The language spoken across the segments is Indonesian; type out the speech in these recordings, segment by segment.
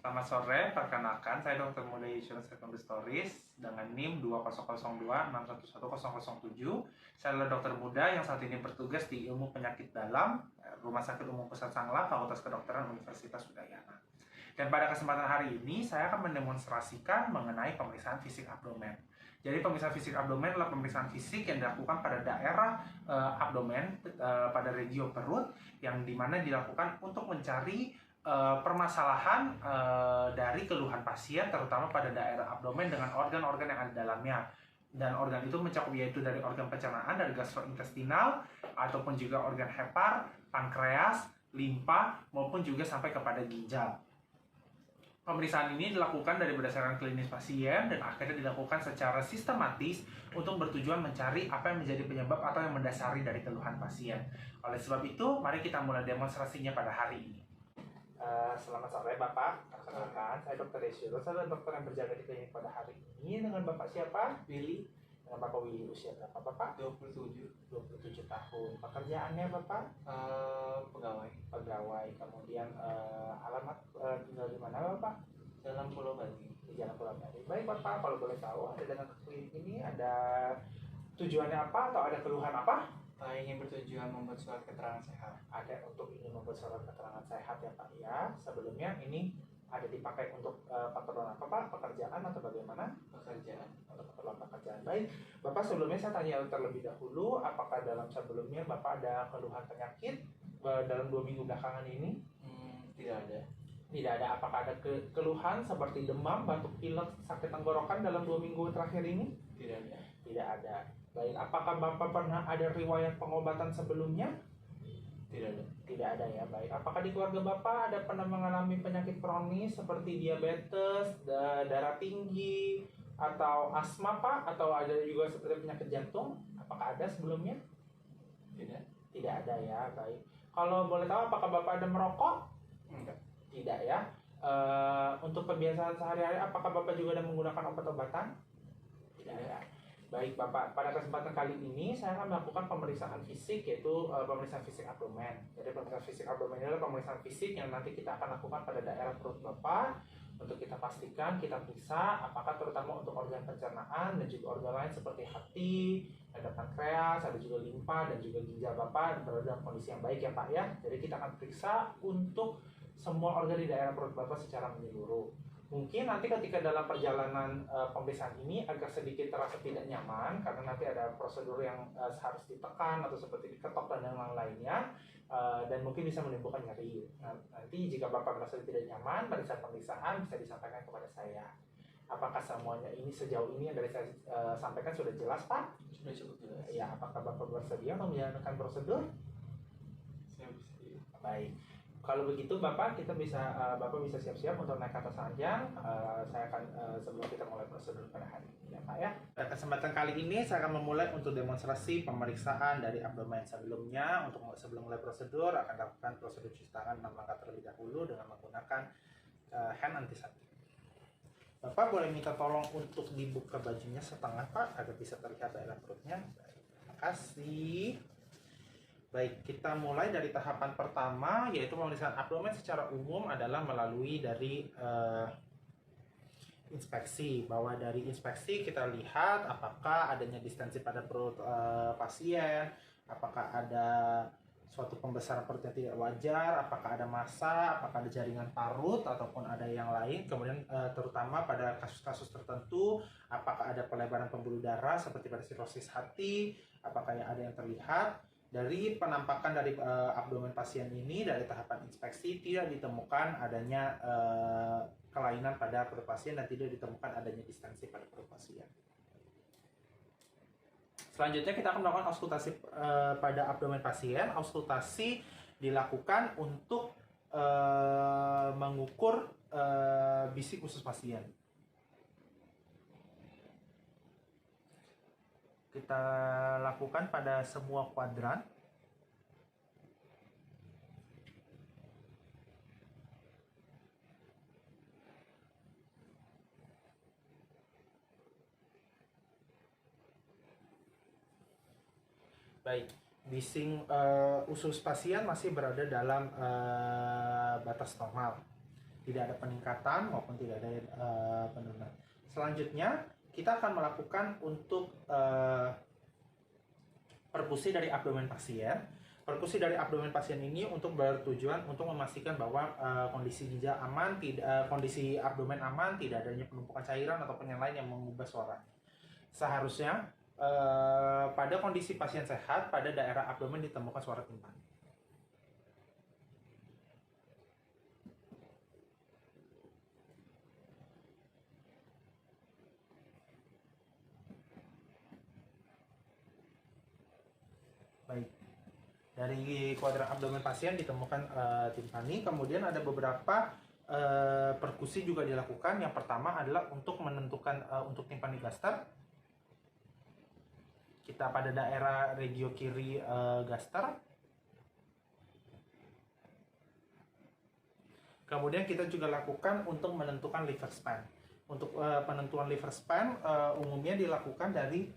Selamat sore, perkenalkan saya Dr. Muda Insurance Secondary Stories dengan NIM 2002611107. Saya adalah dokter muda yang saat ini bertugas di Ilmu Penyakit Dalam, Rumah Sakit Umum Pusat Sangla, Fakultas Kedokteran Universitas Udayana. Dan pada kesempatan hari ini saya akan mendemonstrasikan mengenai pemeriksaan fisik abdomen. Jadi pemeriksaan fisik abdomen adalah pemeriksaan fisik yang dilakukan pada daerah abdomen, pada regio perut, yang dimana dilakukan untuk mencari permasalahan dari keluhan pasien, terutama pada daerah abdomen dengan organ-organ yang ada di dalamnya. Dan organ itu mencakup yaitu dari organ pencernaan, dari gastrointestinal, ataupun juga organ hepar, pankreas, limpa, maupun juga sampai kepada ginjal. Pemeriksaan ini dilakukan dari berdasarkan klinis pasien dan akhirnya dilakukan secara sistematis untuk bertujuan mencari apa yang menjadi penyebab atau yang mendasari dari keluhan pasien. Oleh sebab itu, mari kita mulai demonstrasinya pada hari ini. Selamat sore Bapak, perkenalkan saya Dr. Desiro, saya adalah dokter yang berjaga di klinik pada hari ini. Dengan Bapak siapa? Willy, Dengan Bapak Willy. Usia berapa Bapak? 27, 27 tahun. Pekerjaannya Bapak? pegawai Pegawai. Kemudian alamat tinggal di mana Bapak? dalam Pulau Bali. Di Jalan Pulau Bali. Baik Bapak, kalau boleh tahu ada datang ke klinik ini ada tujuannya apa atau ada keluhan apa? Ingin bertujuan membuat surat keterangan sehat. Ada untuk ingin membuat surat keterangan sehat ya Pak ya. Sebelumnya ini ada dipakai untuk keperluan apa Pak? Pekerjaan atau bagaimana? Pekerjaan. Untuk keperluan pekerjaan. Baik, Bapak sebelumnya saya tanya terlebih dahulu, apakah dalam sebelumnya Bapak ada keluhan penyakit dalam 2 minggu belakangan ini? Tidak ada. Tidak ada. Apakah ada keluhan seperti demam, batuk pilek, sakit tenggorokan dalam 2 minggu terakhir ini? Tidak ada. Tidak ada. Baik, apakah Bapak pernah ada riwayat pengobatan sebelumnya? Tidak ada. Tidak ada ya, baik. Apakah di keluarga Bapak ada pernah mengalami penyakit kronis seperti diabetes, darah tinggi, atau asma Pak? Atau ada juga seperti penyakit jantung? Apakah ada sebelumnya? Tidak. Tidak ada ya, baik. Kalau boleh tahu apakah Bapak ada merokok? Enggak. Tidak ya. Untuk kebiasaan sehari-hari apakah Bapak juga ada menggunakan obat-obatan? Tidak ya. Baik Bapak, pada kesempatan kali ini saya akan melakukan pemeriksaan fisik, yaitu pemeriksaan fisik abdomen. Jadi pemeriksaan fisik abdomen ini adalah pemeriksaan fisik yang nanti kita akan lakukan pada daerah perut Bapak untuk kita pastikan, kita periksa apakah terutama untuk organ pencernaan dan juga organ lain seperti hati, ada pankreas, ada juga limpa dan juga ginjal Bapak berada dalam kondisi yang baik ya Pak ya. Jadi kita akan periksa untuk semua organ di daerah perut Bapak secara menyeluruh. Mungkin nanti ketika dalam perjalanan pemeriksaan ini agak sedikit terasa tidak nyaman karena nanti ada prosedur yang harus ditekan atau seperti diketok dan yang lainnya, dan mungkin bisa menimbulkan nyeri. Nah, nanti jika Bapak merasa tidak nyaman pada saat pemeriksaan bisa disampaikan kepada saya. Apakah semuanya ini sejauh ini yang dari saya sampaikan sudah jelas Pak? Sudah cukup jelas. Ya, apakah Bapak bersedia menjalankan prosedur? Saya bersedia. Baik. Kalau begitu Bapak bisa siap-siap untuk naik ke atas ranjang. Saya akan sebelum kita mulai prosedur pada hari ini ya Pak ya. Pada kesempatan kali ini saya akan memulai untuk demonstrasi pemeriksaan dari abdomen. Sebelumnya sebelum mulai prosedur akan lakukan prosedur cuci tangan 6 langkah terlebih dahulu dengan menggunakan hand antiseptik. Bapak boleh minta tolong untuk dibuka bajunya setengah Pak agar bisa terlihat daerah perutnya. Baik, terima kasih. Baik, kita mulai dari tahapan pertama, yaitu pemeriksaan abdomen secara umum adalah melalui dari inspeksi. Bahwa dari inspeksi kita lihat apakah adanya distensi pada perut pasien, apakah ada suatu pembesaran perut yang tidak wajar, apakah ada massa, apakah ada jaringan parut, ataupun ada yang lain. Kemudian terutama pada kasus-kasus tertentu, apakah ada pelebaran pembuluh darah seperti pada sirosis hati, apakah yang ada yang terlihat. Dari penampakan dari abdomen pasien ini, dari tahapan inspeksi tidak ditemukan adanya kelainan pada perut pasien dan tidak ditemukan adanya distensi pada perut pasien. Selanjutnya kita akan melakukan auskultasi pada abdomen pasien. Auskultasi dilakukan untuk mengukur bisik usus pasien. Kita lakukan pada semua kuadran. Baik, bising usus pasien masih berada dalam batas normal. tidak ada peningkatan maupun tidak ada penurunan. Selanjutnya kita akan melakukan untuk perkusi dari abdomen pasien. Perkusi dari abdomen pasien ini untuk bertujuan untuk memastikan bahwa kondisi ginjal aman, kondisi abdomen aman, tidak adanya penumpukan cairan ataupun yang lain yang mengubah suara. Seharusnya pada kondisi pasien sehat, pada daerah abdomen ditemukan suara timpani. Baik, dari kuadran abdomen pasien ditemukan timpani. Kemudian ada beberapa perkusi juga dilakukan. Yang pertama adalah untuk menentukan untuk timpani gaster. Kita pada daerah regio kiri gaster. Kemudian kita juga lakukan untuk menentukan liver span. Untuk penentuan liver span umumnya dilakukan dari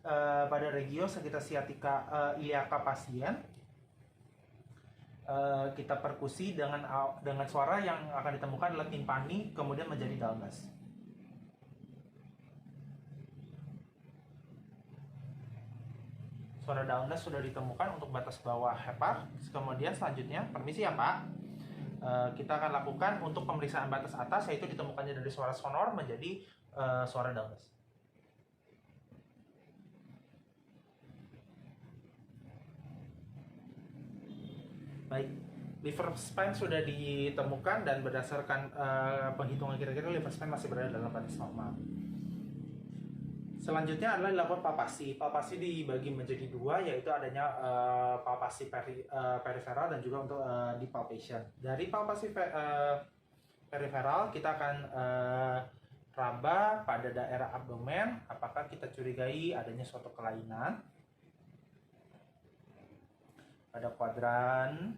pada regio sekitar sciatica iliaca pasien. Kita perkusi dengan suara yang akan ditemukan adalah timpani kemudian menjadi dullness. Suara dullness sudah ditemukan untuk batas bawah hepar. Kemudian selanjutnya, permisi ya Pak, kita akan lakukan untuk pemeriksaan batas atas, yaitu ditemukannya dari suara sonor menjadi suara dullness. Baik, liver span sudah ditemukan dan berdasarkan penghitungan kira-kira liver span masih berada dalam batas normal. Selanjutnya adalah dilakukan palpasi. Palpasi dibagi menjadi dua, yaitu adanya palpasi periferal dan juga untuk depalpation. Dari palpasi periferal kita akan raba pada daerah abdomen, apakah kita curigai adanya suatu kelainan pada kuadran,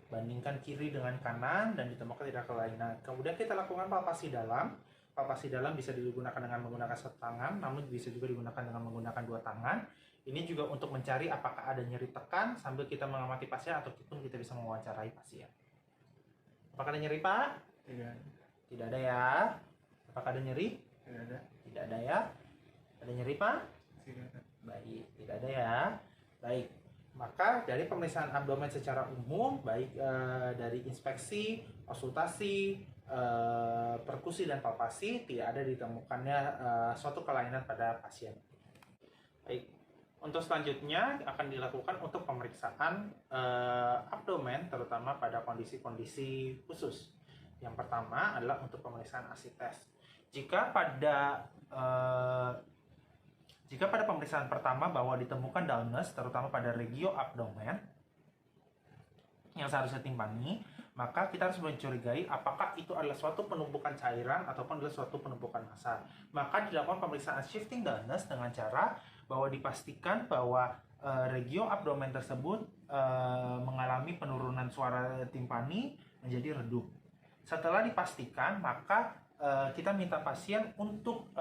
bandingkan kiri dengan kanan dan ditemukan tidak kelainan. Kemudian kita lakukan palpasi dalam. Palpasi dalam bisa digunakan dengan menggunakan satu tangan, namun bisa juga digunakan dengan menggunakan dua tangan. Ini juga untuk mencari apakah ada nyeri tekan sambil kita mengamati pasien ataupun kita bisa mewawancarai pasien. Apakah ada nyeri, Pak? Tidak. Tidak ada ya. Apakah ada nyeri? Tidak ada. Tidak ada ya. Ada nyeri, Pak? Tidak ada. Baik, tidak ada ya. Baik. Maka dari pemeriksaan abdomen secara umum, baik dari inspeksi, auskultasi, perkusi dan palpasi, tidak ada ditemukannya suatu kelainan pada pasien. Baik, untuk selanjutnya akan dilakukan untuk pemeriksaan abdomen, terutama pada kondisi-kondisi khusus. Yang pertama adalah untuk pemeriksaan acid test. Jika pada pemeriksaan pertama bahwa ditemukan dullness, terutama pada regio abdomen yang seharusnya timpani, maka kita harus mencurigai apakah itu adalah suatu penumpukan cairan ataupun adalah suatu penumpukan massa. Maka dilakukan pemeriksaan shifting dullness dengan cara bahwa dipastikan bahwa regio abdomen tersebut mengalami penurunan suara timpani menjadi redup. Setelah dipastikan, maka kita minta pasien untuk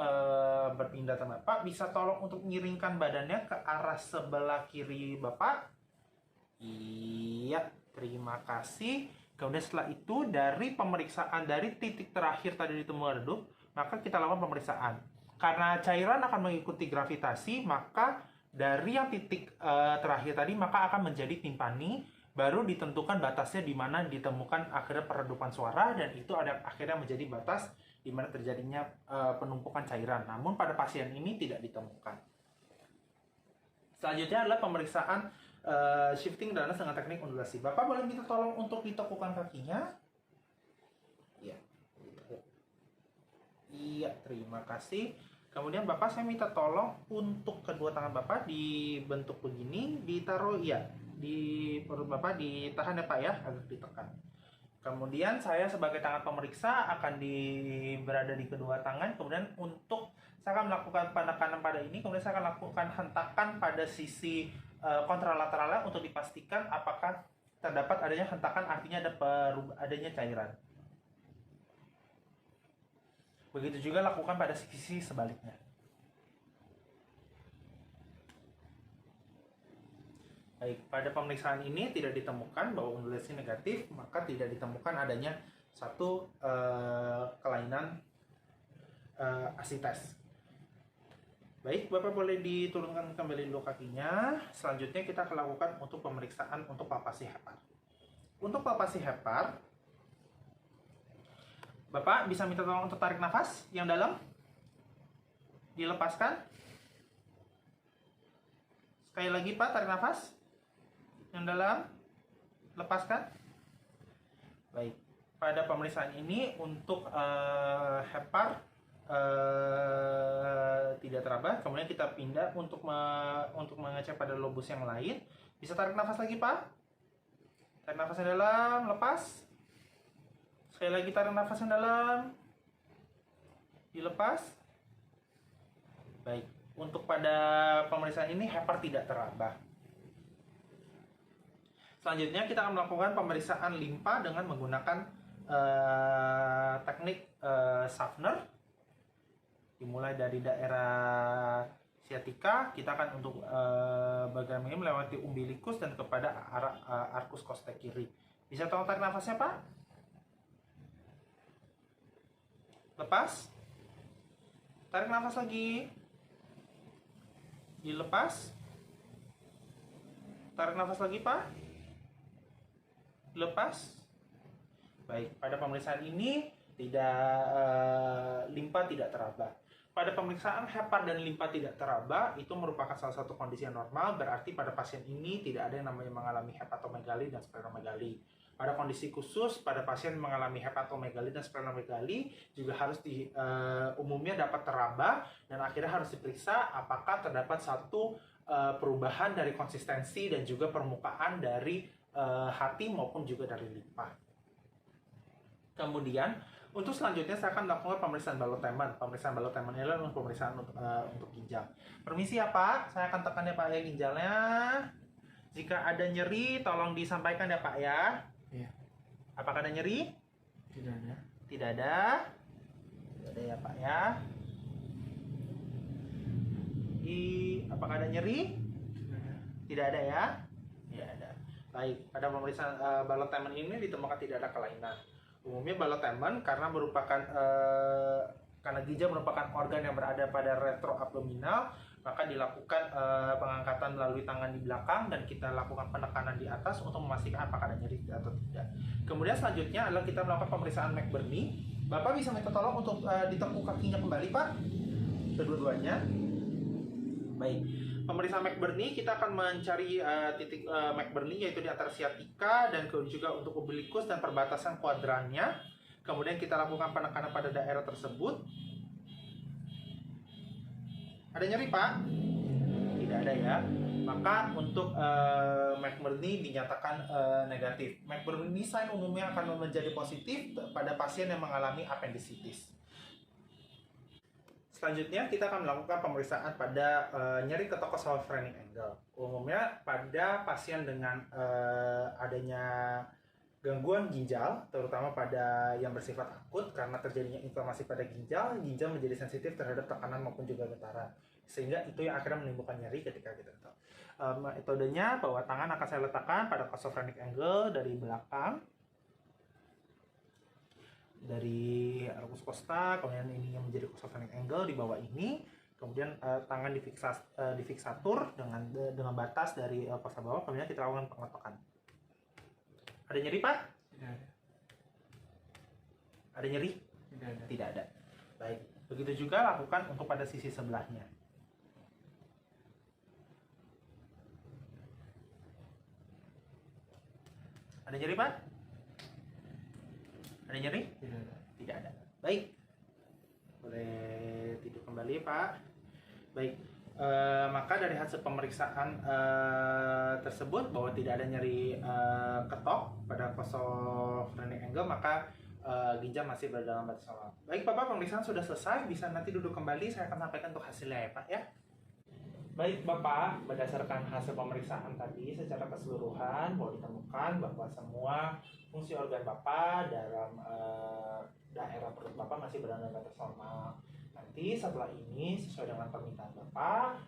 berpindah ke Bapak. Bisa tolong untuk miringkan badannya ke arah sebelah kiri Bapak. Iya, terima kasih. Kemudian setelah itu dari pemeriksaan dari titik terakhir tadi ditemukan redup, maka kita lakukan pemeriksaan. Karena cairan akan mengikuti gravitasi, maka dari yang titik terakhir tadi maka akan menjadi timpani, baru ditentukan batasnya di mana ditemukan akhirnya peredupan suara, dan itu ada akhirnya menjadi batas di mana terjadinya penumpukan cairan. Namun pada pasien ini tidak ditemukan. Selanjutnya adalah pemeriksaan shifting dullness dengan teknik undulasi. Bapak boleh minta tolong untuk ditekukan kakinya? Iya. Iya, terima kasih. Kemudian Bapak saya minta tolong untuk kedua tangan Bapak dibentuk begini, ditaruh ya di perut Bapak, ditahan ya Pak ya, agak ditekan. Kemudian saya sebagai tangan pemeriksa akan berada di kedua tangan. Kemudian untuk saya akan melakukan penekanan pada ini, kemudian saya akan lakukan hentakan pada sisi kontralateralnya untuk dipastikan apakah terdapat adanya hentakan, artinya adanya cairan. Begitu juga lakukan pada sisi sebaliknya. Baik, pada pemeriksaan ini tidak ditemukan bahwa undulasi negatif, maka tidak ditemukan adanya satu kelainan asites. Baik, Bapak boleh diturunkan kembali dulu kakinya. Selanjutnya kita akan lakukan untuk pemeriksaan untuk palpasi hepar. Untuk palpasi hepar, Bapak bisa minta tolong untuk tarik nafas yang dalam. Dilepaskan. Sekali lagi Pak, tarik nafas yang dalam. Lepaskan. Baik, pada pemeriksaan ini untuk hepar tidak teraba. Kemudian kita pindah untuk mengecek pada lobus yang lain. Bisa tarik nafas lagi Pak. Tarik nafas yang dalam, lepas. Sekali lagi tarik nafas yang dalam, dilepas. Baik, untuk pada pemeriksaan ini hepar tidak teraba. Selanjutnya kita akan melakukan pemeriksaan limpa dengan menggunakan teknik Schaffner. Dimulai dari daerah sciatica, kita akan untuk bagian ini melewati umbilikus dan kepada arcus costae kiri. Bisa tolong tarik nafasnya Pak? Lepas. Tarik nafas lagi. Dilepas. Tarik nafas lagi Pak. Lepas. Baik, pada pemeriksaan ini limpa tidak teraba. Pada pemeriksaan hepar dan limpa tidak teraba itu merupakan salah satu kondisi yang normal, berarti pada pasien ini tidak ada yang namanya mengalami hepatomegali dan splenomegali. Pada kondisi khusus, pada pasien mengalami hepatomegali dan splenomegali juga harus umumnya dapat teraba dan akhirnya harus diperiksa apakah terdapat satu perubahan dari konsistensi dan juga permukaan dari hati maupun juga dari limpa. Kemudian untuk selanjutnya saya akan melakukan pemeriksaan balok teman. Pemeriksaan balok teman ini adalah pemeriksaan untuk ginjal. Permisi ya Pak, saya akan tekan ya Pak ya ginjalnya. Jika ada nyeri, tolong disampaikan ya Pak ya. Iya. Apakah ada nyeri? Tidak ada. Tidak ada. Tidak ada ya Pak ya. Apakah ada nyeri? Tidak ada. Tidak ada ya. Tidak ada. Baik, pada pemeriksaan balok teman ini ditemukan tidak ada kelainan. Umumnya balok teman karena ginjal merupakan organ yang berada pada retroabdominal, maka dilakukan pengangkatan melalui tangan di belakang dan kita lakukan penekanan di atas untuk memastikan apakah ada nyeri atau tidak. Kemudian selanjutnya adalah kita melakukan pemeriksaan McBurney. Bapak bisa minta tolong untuk ditekuk kakinya kembali Pak, kedua-duanya. Baik. Pemeriksaan McBurney kita akan mencari titik McBurney yaitu di antara sciatica dan juga untuk umbilikus dan perbatasan kuadrannya. Kemudian kita lakukan penekanan pada daerah tersebut. Ada nyeri Pak? Tidak ada ya. Maka untuk McBurney dinyatakan negatif. McBurney sign umumnya akan menjadi positif pada pasien yang mengalami appendicitis. Selanjutnya kita akan melakukan pemeriksaan pada nyeri ketok esophageal angle. Umumnya pada pasien dengan adanya gangguan ginjal, terutama pada yang bersifat akut karena terjadinya inflamasi pada ginjal menjadi sensitif terhadap tekanan maupun juga getaran. Sehingga itu yang akhirnya menimbulkan nyeri ketika kita tahu. Metodenya bahwa tangan akan saya letakkan pada esophageal angle dari belakang. Dari arcus costa, kemudian ini yang menjadi esophageal angle di bawah ini, kemudian tangan difiksatur dengan batas dari pasta bawah, kemudian kita lakukan pengotokan. Ada nyeri Pak? Tidak ada. Ada nyeri? Tidak ada. Tidak ada. Baik, begitu juga lakukan untuk pada sisi sebelahnya. Ada nyeri Pak? Ada nyeri? Tidak ada. Tidak ada. Baik. Boleh tidur kembali Pak. Baik. Maka dari hasil pemeriksaan tersebut bahwa tidak ada nyeri ketok pada esophageal angle, maka ginjal masih berada dalam batas normal. Baik Bapak, pemeriksaan sudah selesai. Bisa nanti duduk kembali. Saya akan sampaikan untuk hasilnya ya Pak ya. Baik Bapak, berdasarkan hasil pemeriksaan tadi secara keseluruhan bahwa ditemukan bahwa semua fungsi organ Bapak dalam daerah perut Bapak masih berada dalam batas normal. Nanti setelah ini sesuai dengan permintaan Bapak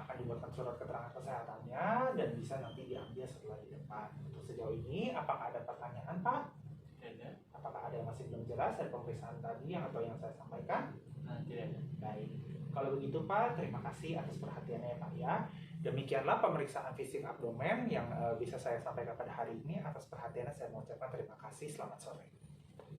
akan dibuatkan surat keterangan kesehatannya dan bisa nanti diambil setelah di depan. Untuk sejauh ini apakah ada pertanyaan Pak? Tidak ada. Apakah ada ada yang masih belum jelas dari pemeriksaan tadi atau yang saya sampaikan? Tidak ada. Baik. Kalau begitu Pak, terima kasih atas perhatiannya ya Pak ya. Demikianlah pemeriksaan fisik abdomen yang bisa saya sampaikan pada hari ini. Atas perhatiannya saya mengucapkan terima kasih. Selamat sore.